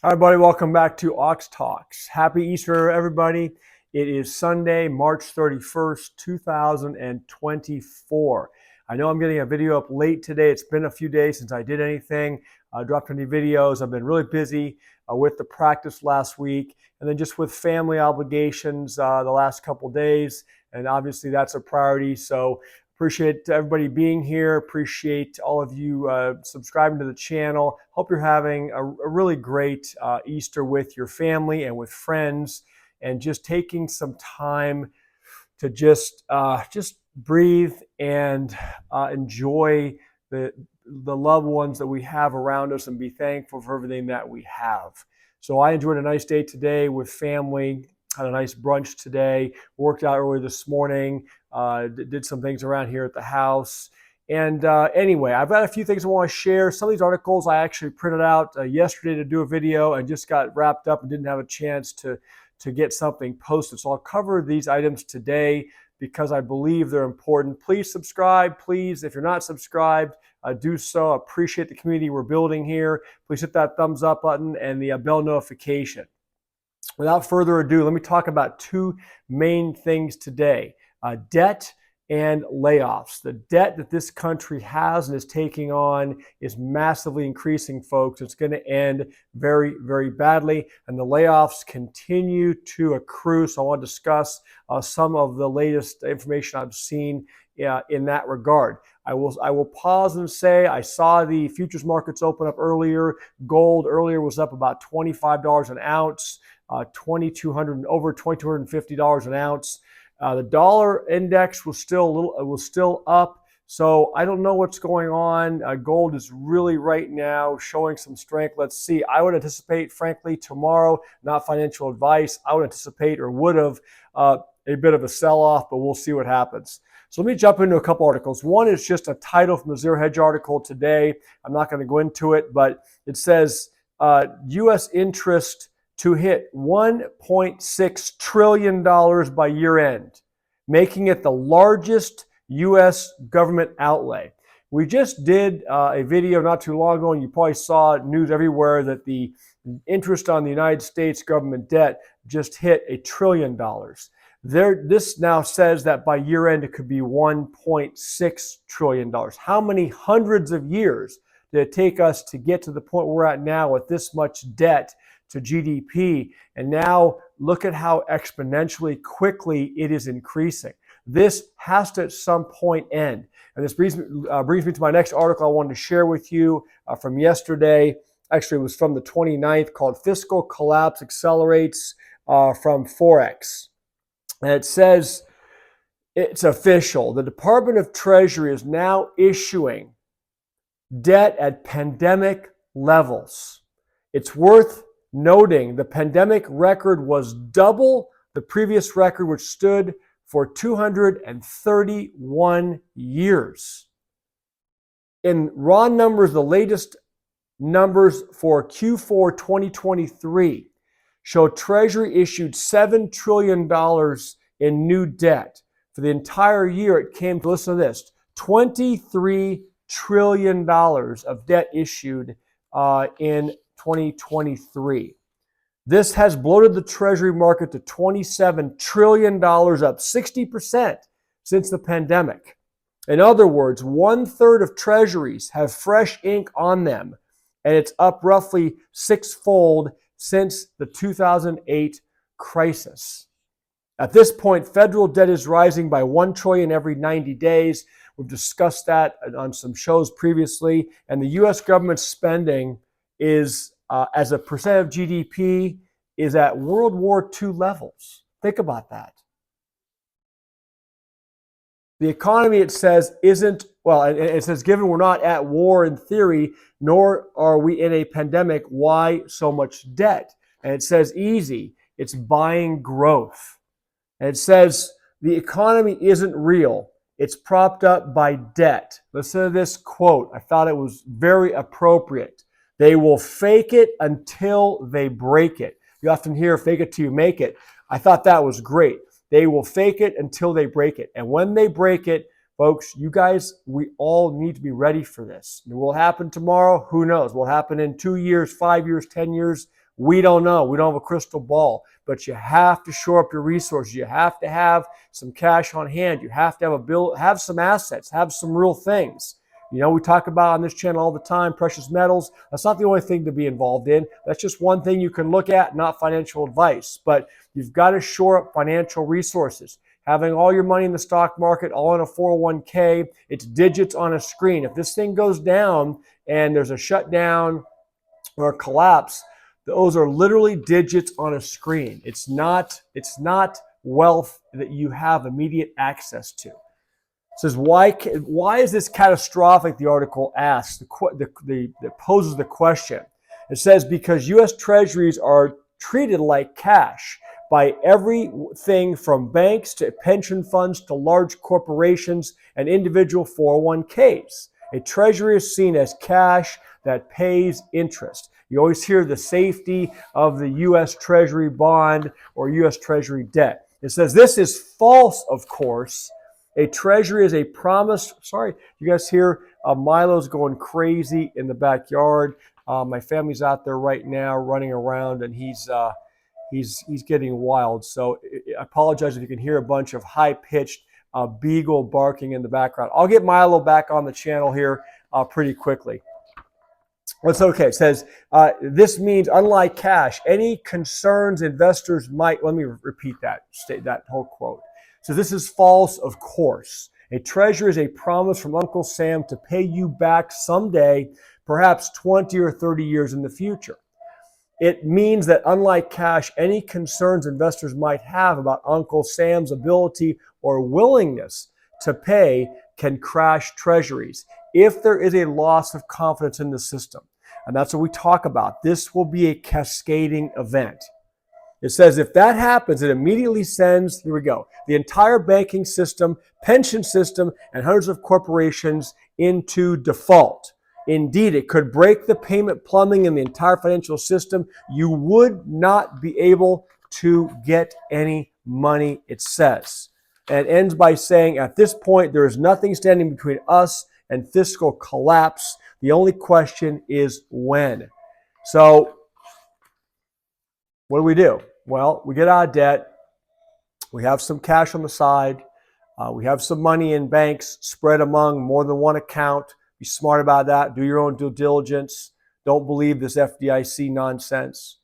Hi, everybody. Welcome back to Ox Talks. Happy Easter, everybody. It is Sunday, March 31st, 2024. I know I'm getting a video up late today. It's been a few days since I did anything, dropped any videos. I've been really busy with the practice last week and then just with family obligations the last couple days. And obviously that's a priority. So appreciate everybody being here. Appreciate all of you subscribing to the channel. Hope you're having a really great Easter with your family and with friends, and just taking some time to just breathe and enjoy the loved ones that we have around us and be thankful for everything that we have. So I enjoyed a nice day today with family. Had a nice brunch today. Worked out early this morning. Did some things around here at the house. And anyway, I've got a few things I want to share. Some of these articles I actually printed out yesterday to do a video and just got wrapped up and didn't have a chance to get something posted. So I'll cover these items today because I believe they're important. Please subscribe. Please, if you're not subscribed, do so. I appreciate the community we're building here. Please hit that thumbs up button and the bell notification. Without further ado, let me talk about two main things today. Debt and layoffs. The debt that this country has and is taking on is massively increasing, folks. It's going to end very, very badly, and the layoffs continue to accrue. So I want to discuss some of the latest information I've seen in that regard. I will pause and say I saw the futures markets open up earlier. Gold earlier was up about $25 an ounce, over $2,250 an ounce. The dollar index was still up. So I don't know what's going on. Gold is really right now showing some strength. Let's see. I would anticipate, frankly, tomorrow, not financial advice, I would anticipate or would have a bit of a sell-off, but we'll see what happens. So let me jump into a couple articles. One is just a title from the Zero Hedge article today. I'm not going to go into it, but it says U.S. interest to hit $1.6 trillion by year end, making it the largest U.S. government outlay. We just did a video not too long ago, and you probably saw news everywhere that the interest on the United States government debt just hit $1 trillion. This now says that by year end, it could be $1.6 trillion. How many hundreds of years did it take us to get to the point we're at now with this much debt to GDP? And now look at how exponentially quickly it is increasing. This has to at some point end. And this brings me to my next article I wanted to share with you from yesterday. Actually, it was from the 29th, called Fiscal Collapse Accelerates from Forex. And it says, it's official. The Department of Treasury is now issuing debt at pandemic levels. It's worth noting the pandemic record was double the previous record, which stood for 231 years. In raw numbers, the latest numbers for Q4 2023 show Treasury issued $7 trillion in new debt. For the entire year, it came to, listen to this, $23 trillion of debt issued in 2023. This has bloated the Treasury market to $27 trillion, up 60% since the pandemic. In other words, 1/3 of Treasuries have fresh ink on them, and it's up roughly sixfold since the 2008 crisis. At this point, federal debt is rising by $1 trillion every 90 days. We've discussed that on some shows previously, and the U.S. government spending is, as a percent of GDP, is at World War II levels. Think about that. The economy, it says, isn't, well, it says, given we're not at war in theory, nor are we in a pandemic, why so much debt? And it says easy, it's buying growth. And it says the economy isn't real. It's propped up by debt. Listen to this quote. I thought it was very appropriate. They will fake it until they break it. You often hear fake it till you make it. I thought that was great. They will fake it until they break it. And when they break it, folks, you guys, we all need to be ready for this. It will happen tomorrow. Who knows? Will happen in 2 years, 5 years, 10 years. We don't know. We don't have a crystal ball, but you have to shore up your resources. You have to have some cash on hand. You have to have a bill, have some assets, have some real things. You know, we talk about on this channel all the time, precious metals. That's not the only thing to be involved in. That's just one thing you can look at, not financial advice. But you've got to shore up financial resources. Having all your money in the stock market, all in a 401k, it's digits on a screen. If this thing goes down and there's a shutdown or a collapse, those are literally digits on a screen. It's not wealth that you have immediate access to. It says, why is this catastrophic? The article asks, that poses the question. It says, because U.S. Treasuries are treated like cash by everything from banks to pension funds to large corporations and individual 401ks. A treasury is seen as cash that pays interest. You always hear the safety of the U.S. Treasury bond or U.S. Treasury debt. It says this is false, of course. A treasury is a promise. Sorry, you guys hear Milo's going crazy in the backyard. My family's out there right now running around, and he's getting wild. So I apologize if you can hear a bunch of high-pitched beagle barking in the background. I'll get Milo back on the channel here pretty quickly. It's okay. It says, this means, unlike cash, any concerns investors might, let me repeat that whole quote. So this is false, of course. A treasury is a promise from Uncle Sam to pay you back someday, perhaps 20 or 30 years in the future. It means that unlike cash, any concerns investors might have about Uncle Sam's ability or willingness to pay can crash treasuries if there is a loss of confidence in the system. And that's what we talk about. This will be a cascading event. It says if that happens, it immediately sends, here we go, the entire banking system, pension system, and hundreds of corporations into default. Indeed, it could break the payment plumbing in the entire financial system. You would not be able to get any money, it says. And it ends by saying, at this point, there is nothing standing between us and fiscal collapse. The only question is when. So, what do? Well, we get out of debt. We have some cash on the side. We have some money in banks spread among more than one account. Be smart about that. Do your own due diligence. Don't believe this FDIC nonsense.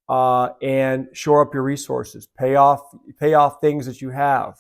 And shore up your resources. Pay off things that you have.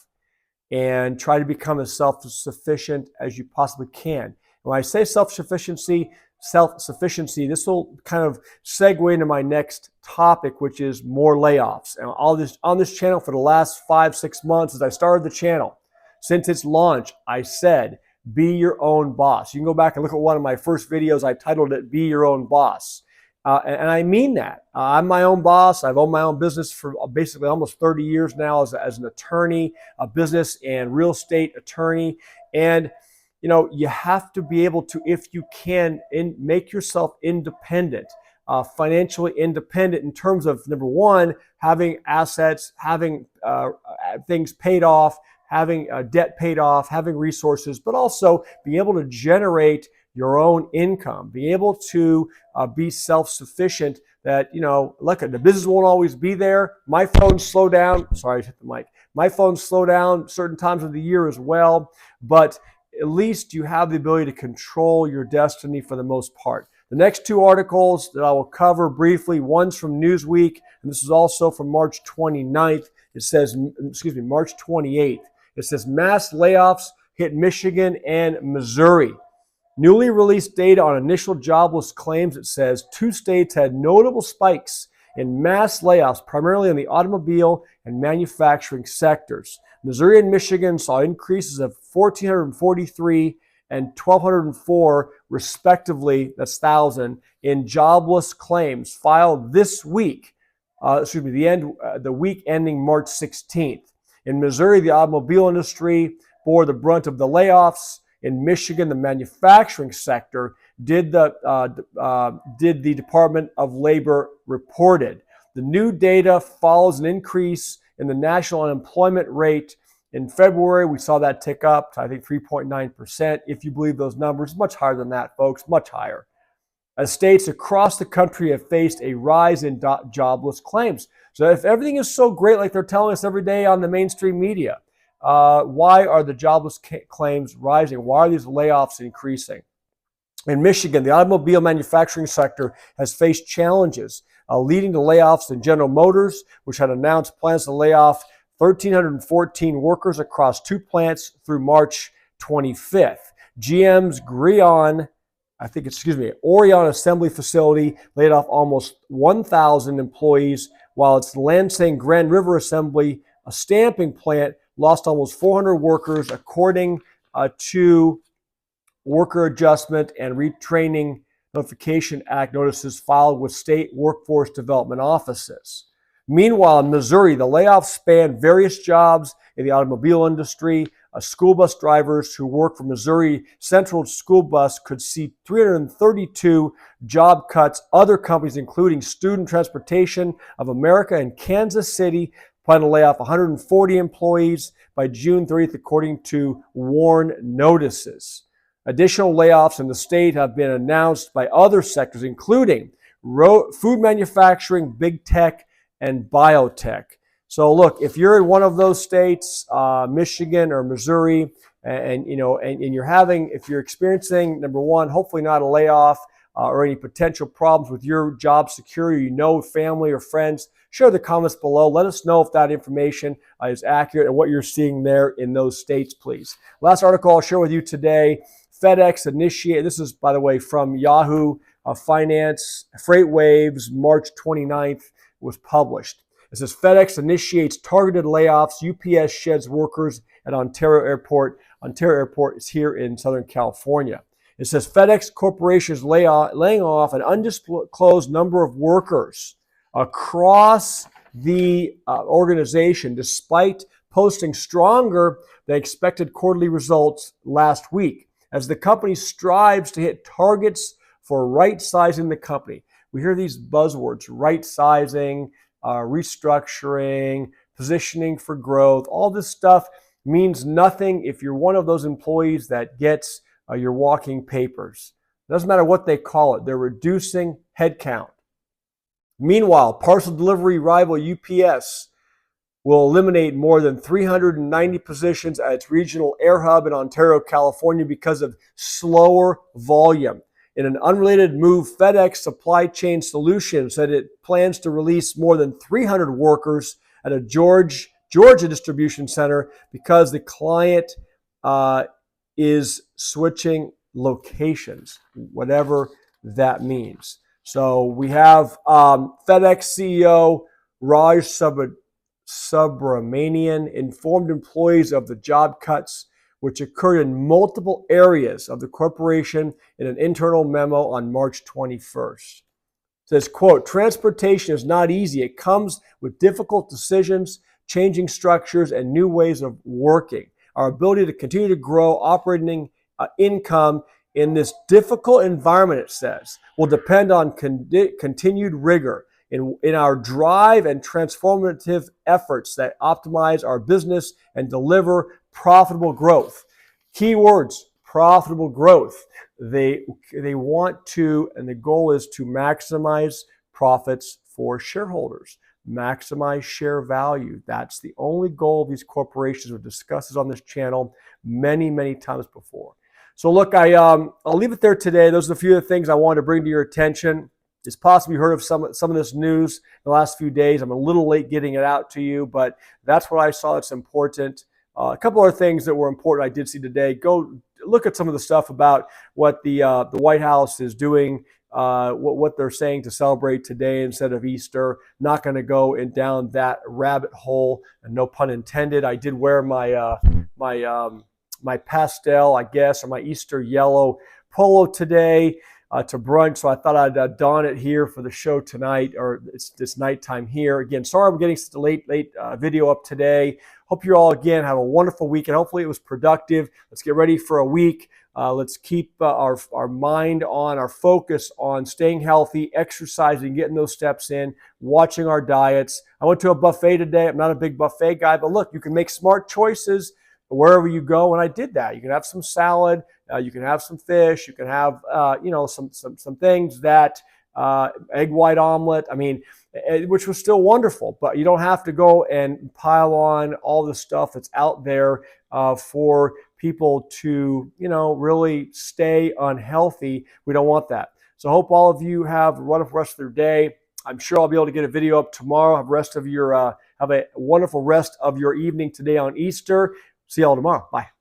And try to become as self-sufficient as you possibly can. When I say self-sufficiency, this will kind of segue into my next topic, which is more layoffs. And all this on this channel for the last 5-6 months, as I started the channel, since its launch, I said, be your own boss. You can go back and look at one of my first videos. I titled it, Be Your Own Boss. And I mean that. I'm my own boss. I've owned my own business for basically almost 30 years now as an attorney, a business and real estate attorney. And you know, you have to be able to, if you can, make yourself independent, financially independent in terms of, number one, having assets, having things paid off, having debt paid off, having resources, but also be able to generate your own income, be able to be self-sufficient. That, you know, look, the business won't always be there. My phones slow down. Sorry, I hit the mic. My phones slow down certain times of the year as well, but at least you have the ability to control your destiny for the most part. The next two articles that I will cover briefly, one's from Newsweek, and this is also from March 29th. It says, March 28th. It says mass layoffs hit Michigan and Missouri. Newly released data on initial jobless claims, it says 2 states had notable spikes in mass layoffs, primarily in the automobile and manufacturing sectors. Missouri and Michigan saw increases of 1,443 and 1,204, respectively, that's 1,000, in jobless claims filed this week, the week ending March 16th. In Missouri, the automobile industry bore the brunt of the layoffs. In Michigan, the manufacturing sector did the Department of Labor reported. The new data follows an increase in the national unemployment rate. In February, we saw that tick up to, I think, 3.9%. If you believe those numbers, much higher than that, folks, much higher. as states across the country have faced a rise in jobless claims. So if everything is so great like they're telling us every day on the mainstream media, why are the jobless claims rising? Why are these layoffs increasing? In Michigan, the automobile manufacturing sector has faced challenges, leading to layoffs in General Motors, which had announced plans to lay off 1,314 workers across 2 plants through March 25th. GM's Orion Assembly Facility laid off almost 1,000 employees, while its Lansing Grand River Assembly, a stamping plant, lost almost 400 workers, according to Worker Adjustment and Retraining Notification Act notices filed with state workforce development offices. Meanwhile, in Missouri, the layoffs spanned various jobs in the automobile industry. School bus drivers who work for Missouri Central School Bus could see 332 job cuts. Other companies, including Student Transportation of America and Kansas City, plan to lay off 140 employees by June 30th, according to WARN notices. Additional layoffs in the state have been announced by other sectors, including food manufacturing, big tech, and biotech. So look, if you're in one of those states, Michigan or Missouri, and if you're experiencing, number one, hopefully not a layoff or any potential problems with your job security, family or friends, share the comments below. Let us know if that information is accurate and what you're seeing there in those states, please. Last article I'll share with you today, FedEx initiated, this is, by the way, from Yahoo Finance, Freight Waves, March 29th was published. It says FedEx initiates targeted layoffs. UPS sheds workers at Ontario Airport. Ontario Airport is here in Southern California. It says FedEx Corporation is laying off an undisclosed number of workers across the organization, despite posting stronger than expected quarterly results last week, as the company strives to hit targets for right-sizing the company. We hear these buzzwords, right-sizing, restructuring, positioning for growth. All this stuff means nothing if you're one of those employees that gets your walking papers. It doesn't matter what they call it. They're reducing headcount. Meanwhile, parcel delivery rival UPS will eliminate more than 390 positions at its regional air hub in Ontario, California, because of slower volume. In an unrelated move, FedEx Supply Chain Solutions said it plans to release more than 300 workers at a Georgia distribution center because the client is switching locations, whatever that means. So we have FedEx CEO Raj Subramanian informed employees of the job cuts, which occurred in multiple areas of the corporation, in an internal memo on March 21st. It says, quote, transportation is not easy. It comes with difficult decisions, changing structures, and new ways of working. Our ability to continue to grow operating income in this difficult environment, it says, will depend on continued rigor in our drive and transformative efforts that optimize our business and deliver profitable growth. Key words, profitable growth. They want to, and the goal is to maximize profits for shareholders, maximize share value. That's the only goal of these corporations. We've discussed this on this channel many, many times before. So look, I'll leave it there today. Those are a few of the things I wanted to bring to your attention. It's possible you heard of some of this news in the last few days. I'm a little late getting it out to you, but that's what I saw that's important. A couple other things that were important I did see today. Go look at some of the stuff about what the White House is doing, what they're saying to celebrate today instead of Easter. Not going to go down that rabbit hole, and no pun intended. I did wear my my pastel, I guess, or my Easter yellow polo today to brunch, so I thought I'd don it here for the show tonight, or it's nighttime here. Again, sorry I'm getting such a late video up today. Hope you all, again, have a wonderful weekend. Hopefully it was productive. Let's get ready for a week. Let's keep our mind on, our focus on staying healthy, exercising, getting those steps in, watching our diets. I went to a buffet today. I'm not a big buffet guy, but look, you can make smart choices wherever you go, and I did that. You can have some salad, You can have some fish. You can have some things that egg white omelet. I mean, which was still wonderful, but you don't have to go and pile on all the stuff that's out there for people to, really stay unhealthy. We don't want that. So I hope all of you have a wonderful rest of their day. I'm sure I'll be able to get a video up tomorrow. Have a wonderful rest of your evening today on Easter. See y'all tomorrow. Bye.